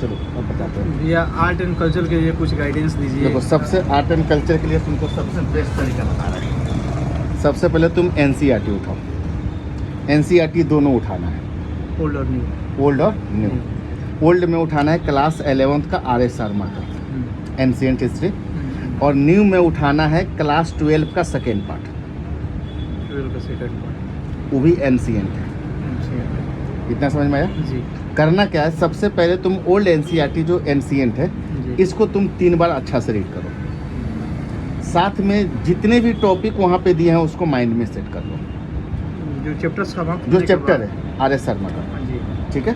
चलो अब बताते हैं। भैया आर्ट एंड कल्चर के लिए कुछ गाइडेंस दीजिए। देखो सबसे आर्ट एंड कल्चर के लिए तुमको सबसे बेस्ट तरीका बता रहे हैं। सबसे पहले तुम NCERT उठाओ। NCERT दोनों उठाना है, ओल्ड और न्यू। ओल्ड और न्यू। ओल्ड में उठाना है क्लास 11th का RS शर्मा का एंशिएंट हिस्ट्री, और न्यू में उठाना है क्लास 12 का सेकेंड पार्ट, 12 का सेकंड पार्ट, वो भी एंशिएंट है। इतना समझ में आया? जी करना क्या है, सबसे पहले तुम ओल्ड NCERT जो एंशिएंट है जी। इसको तुम 3 बार अच्छा से रीड करो। साथ में जितने भी टॉपिक वहाँ पे दिए हैं उसको माइंड में सेट कर लो। जो चैप्टर्स समाप्त जो होने के चैप्टर बाद- है RS शर्मा का, जी ठीक है,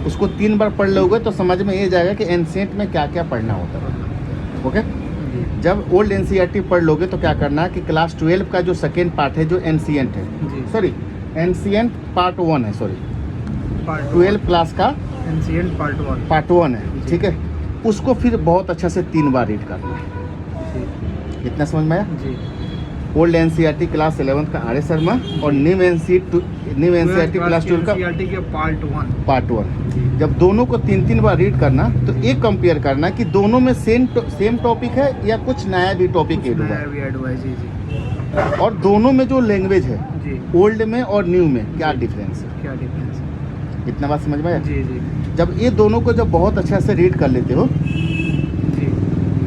उसको 3 बार पढ़ लोगे तो समझ में ये जाएगा कि एंशिएंट में क्या क्या पढ़ना होता है। ओके, जी जब ओल्ड NCERT पढ़ लोगे तो क्या करना है कि क्लास 12 का जो सेकेंड पार्ट है जो एंशिएंट है, जी। सॉरी एंशिएंट पार्ट 1 है, सॉरी पार्ट 12 क्लास का एंशिएंट पार्ट 1। पार्ट 1 है, ठीक है, उसको फिर बहुत अच्छा से 3 बार रीड करना है। जी इतना समझ में आया? जी। ओल्ड NCERT क्लास 11 का RS शर्मा और न्यू NCERT क्लास 12 का NCERT के पार्ट 1। पार्ट 1। जब दोनों को 3-3 बार रीड करना तो एक कंपेयर करना कि दोनों में सेम टॉपिक है या कुछ नया भी टॉपिक ऐड हुआ है, जी जी और दोनों में जो लैंग्वेज है जी। ओल्ड में और न्यू में क्या डिफरेंस है। क्या डिफरेंस है? इतना बात समझ में आया? जी जी जब ये दोनों को जब बहुत अच्छा से रीड कर लेते हो, जी।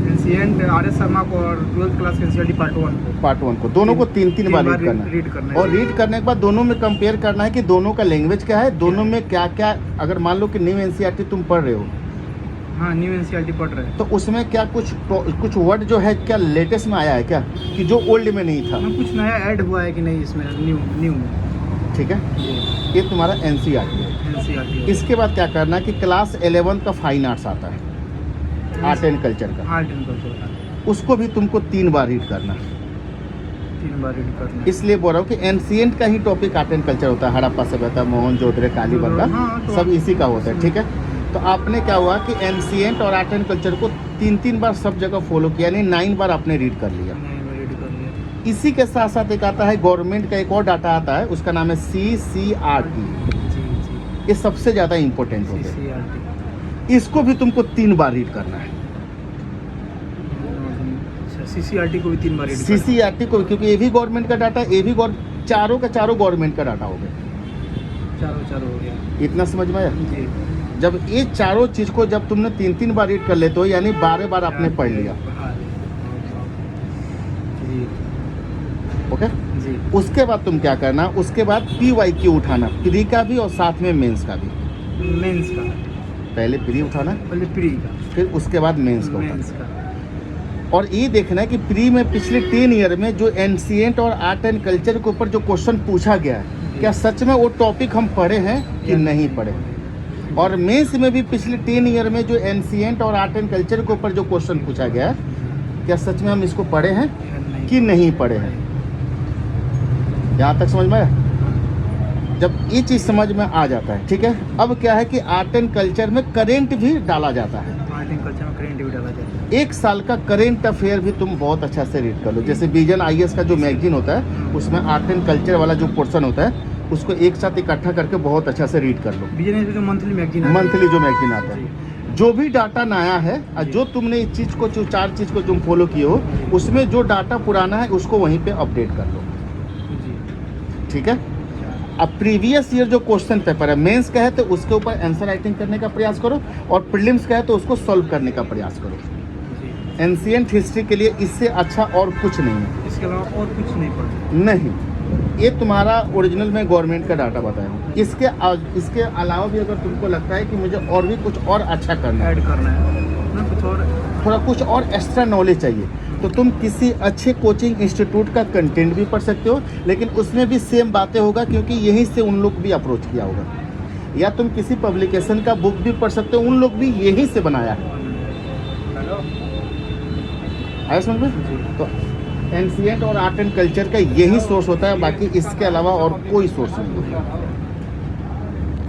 एंशिएंट RS शर्मा को और 12th क्लास NCERT पार्ट 1 को, पार्ट 1 को दोनों को 3-3 बार रीड करना है। रीड करना है। और रीड करने के बाद दोनों में कंपेयर करना है कि दोनों का लैंग्वेज क्या है, दोनों में क्या क्या, अगर मान लो कि न्यू NCERT तुम पढ़ रहे हो हाँ न्यू NCERT पढ़ रहे हैं तो उसमें क्या कुछ वर्ड जो है क्या लेटेस्ट में आया है क्या, कि जो ओल्ड में नहीं था। हाँ, कुछ नया ऐड हुआ है कि नहीं इसमें न्यू में। ठीक है, जी ये तुम्हारा NCERT है। NCERT इसके बाद क्या करना कि क्लास 11 का फाइन आर्ट्स आता है, आर्ट एंड कल्चर का, आर्ट एंड कल्चर उसको भी तुमको 3 बार रीड करना। 3 बार रीड करना है। इसलिए बोल रहा हूँ कि एंशिएंट का ही टॉपिक आर्ट एंड कल्चर होता है, हड़प्पा सभ्यता, मोहनजोदड़ो, कालीबंगा, हाँ, तो सब इसी का होता है। ठीक है, तो आपने क्या हुआ कि एंशिएंट और आर्ट एंड कल्चर को 3-3 बार सब जगह फॉलो किया, यानी 9 बार आपने रीड कर लिया। नहीं रीड कर लिया। इसी के साथ साथ एक आता है गवर्नमेंट का, एक और डाटा आता है, उसका नाम है CCRT। जी जी। ये सबसे ज़्यादा इंपॉर्टेंट होते हैं, CCRT। इसको भी तुमको 3 बार रीड करना है। CCRT को भी 3 बार रीड करना है। CCRT को, क्योंकि ये भी गवर्नमेंट का डाटा, ये भी चारों का चारों गवर्नमेंट का डाटा हो गया। चारों हो गया। इतना समझ में आया? जी जब ये चारों चीज़ को जब तुमने 3-3 बार रीड कर लेते हो, यानी 12 बार आपने पढ़ लिया। जी ओके, जी। उसके बाद तुम क्या करना, उसके बाद PYQ उठाना, प्री का भी और साथ में मेंस का भी। मेंस का पहले प्री उठाना, पहले प्री का, फिर उसके बाद मेंस का मेंस उठाना। का। और ये देखना है कि प्री में पिछले 10 ईयर में जो एंशिएंट और आर्ट एंड कल्चर के ऊपर जो क्वेश्चन पूछा गया है, क्या सच में वो टॉपिक हम पढ़े हैं कि नहीं पढ़े। और मेंस में भी पिछले 10 ईयर में जो एंशिएंट और आर्ट एंड कल्चर के ऊपर जो क्वेश्चन पूछा गया है, क्या सच में हम इसको पढ़े हैं कि नहीं पढ़े हैं। यहाँ तक समझ में आया? जब ये चीज़ समझ में आ जाता है, ठीक है, अब क्या है कि आर्ट एंड कल्चर में करेंट भी डाला जाता है। आर्ट एंड कल्चर में करेंट भी डाला जाता है। 1 साल का करेंट अफेयर भी तुम बहुत अच्छा से रीड कर लो। जैसे विजन IAS का जो मैगजीन होता है, उसमें आर्ट एंड कल्चर वाला जो पोर्शन होता है, उसको एक साथ इकट्ठा करके बहुत अच्छा से रीड कर लो। बिजनेस जो मंथली मैगजीन मंथली जो मैगजीन आता है, जो भी डाटा नया है और जो तुमने इस चीज़ को, जो 4 चीज़ को तुम फॉलो किए हो, उसमें जो डाटा पुराना है उसको वहीं पे अपडेट कर लो। जी। ठीक है, अब प्रीवियस ईयर जो क्वेश्चन पेपर है, मेंस का है तो उसके ऊपर आंसर राइटिंग करने का प्रयास करो, और प्रीलिम्स का है तो उसको सॉल्व करने का प्रयास करो। जी। एंशिएंट हिस्ट्री के लिए इससे अच्छा और कुछ नहीं है। इसके अलावा और कुछ नहीं पढ़ते। नहीं, ये तुम्हारा ओरिजिनल में गवर्नमेंट का डाटा बताया हूँ। इसके अलावा भी अगर तुमको लगता है कि मुझे और भी कुछ और अच्छा करना है, ऐड करना है ना, कुछ और थोड़ा कुछ और एक्स्ट्रा नॉलेज चाहिए, तो तुम किसी अच्छे कोचिंग इंस्टीट्यूट का कंटेंट भी पढ़ सकते हो, लेकिन उसमें भी सेम बातें होगा, क्योंकि यहीं से उन लोग भी अप्रोच किया होगा। या तुम किसी पब्लिकेशन का बुक भी पढ़ सकते हो, उन लोग भी यहीं से बनाया है। आया समझ में? तो एंशिएंट और आर्ट एंड कल्चर का यही सोर्स होता है, बाकी इसके अलावा और कोई सोर्स नहीं है।